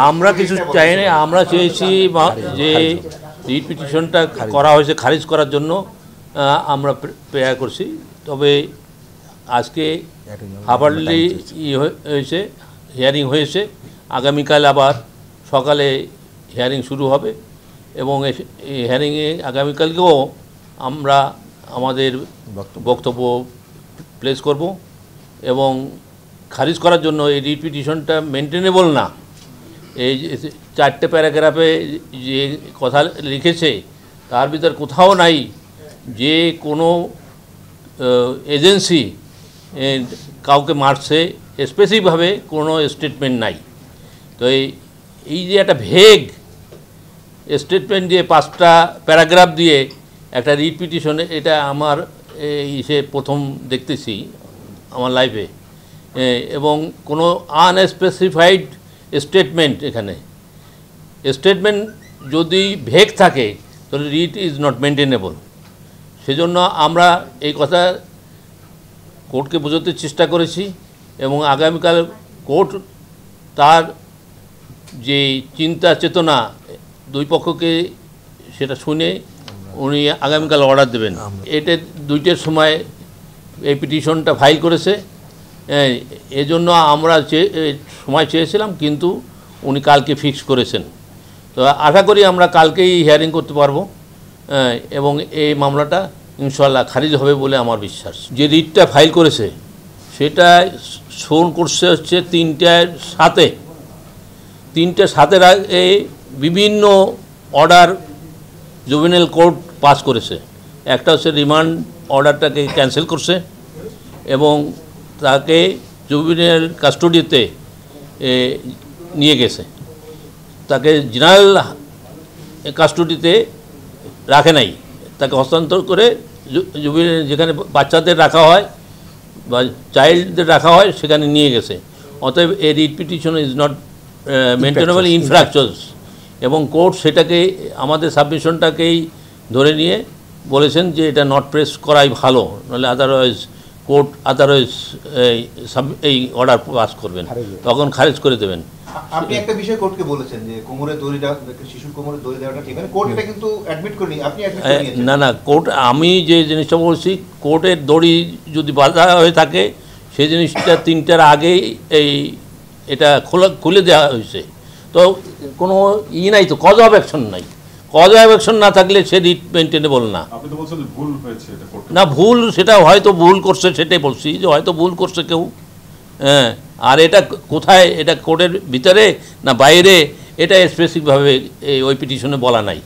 আমরা কিছু চাই না, আমরা চেয়েছি যে রিট পিটিশনটা করা হয়েছে খারিজ করার জন্য আমরা প্রেয়ার করছি। তবে আজকে হাফারলি হয়েছে, হিয়ারিং হয়েছে, আগামীকাল আবার সকালে হিয়ারিং শুরু হবে এবং এই হিয়ারিংয়ে আগামীকালকেও আমরা আমাদের বক্তব্য প্লেস করব এবং খারিজ করার জন্য এই রিট পিটিশনটা মেনটেনেবল না। এই 4টে প্যারাগ্রাফে যে কথা লিখেছে তার ভিতর কোথাও নাই যে কোনো এজেন্সি কাউকে মারছে, স্পেসিফিকভাবে কোনো স্টেটমেন্ট নাই। তো এই যে একটা ভেগ স্টেটমেন্ট দিয়ে 5টা প্যারাগ্রাফ দিয়ে একটা রিট পিটিশন, এটা আমার সে প্রথম দেখতেছি আমার লাইফে, এবং কোনো আনস্পেসিফাইড স্টেটমেন্ট। এখানে স্টেটমেন্ট যদি ভেগ থাকে তাহলে রিট ইজ নট মেনটেনেবল। সেজন্য আমরা এই কথা কোর্টকে বোঝাতে চেষ্টা করেছি এবং আগামীকাল কোর্ট তার যে চিন্তা চেতনা দুই পক্ষকে সেটা শুনে উনি আগামীকাল অর্ডার দেবেন। এটা 2টের সময় এই পিটিশনটা ফাইল করেছে, এজন্য আমরা সময় চেয়েছিলাম, কিন্তু উনি কালকে ফিক্স করেছেন। তো আশা করি আমরা কালকেই হিয়ারিং করতে পারবো এবং এই মামলাটা ইনশাআল্লাহ খারিজ হবে বলে আমার বিশ্বাস। যে রিটটা ফাইল করেছে সেটা শোন করছে হচ্ছে 3টার 7-এর আগে বিভিন্ন অর্ডার জুভেনাইল কোর্ট পাস করেছে। একটা হচ্ছে রিমান্ড অর্ডারটাকে ক্যান্সেল করছে এবং তাকে জুভেনাইল কাস্টোডিতে নিয়ে গেছে, তাকে জেনারেল কাস্টোডিতে রাখে নাই, তাকে হস্তান্তর করে জুভেনাইল যেখানে বাচ্চাদের রাখা হয় বা চাইল্ডদের রাখা হয় সেখানে নিয়ে গেছে। অতএব এই writ petition is not maintainable infructuous, এবং কোর্ট সেটাকে আমাদের সাবমিশনটাকেই ধরে নিয়ে বলেছেন যে এটা নট প্রেস করাই ভালো, নাহলে আদারওয়াইজ কোর্ট এই অর্ডার পাস করবেন, তখন খারিজ করে দেবেন। আপনি একটা বিষয় কোর্টকে বলেছেন যে কোমরে দড়ি দেওয়া, শিশুর কোমরে দড়ি দেওয়াটা ঠিক না, কোর্ট এটা কিন্তু অ্যাডমিট করেনি, আপনি অ্যাডমিট করে নিয়েছেন। না, কোর্ট, আমি যে জিনিসটা বলছি, কোর্টের দড়ি যদি বাঁধা হয়ে থাকে সেই জিনিসটা 3টার আগেই এটা খুলে দেওয়া হয়েছে। তো কোনো নাই, তো কজ অফ অ্যাকশন নাই। কজ অফ অ্যাকশন না থাকলে সে রিট মেনটেনেবল না। আপনি তো বলছেন ভুল হয়েছে, এটা করতে না, ভুল সেটা হয়তো ভুল করছে, সেটাই বলছি যে হয়তো ভুল করছে কেউ। হ্যাঁ, আর এটা কোথায়, এটা কোর্টের ভিতরে না বাইরে, এটা স্পেসিফিকভাবে ওই পিটিশনে বলা নাই।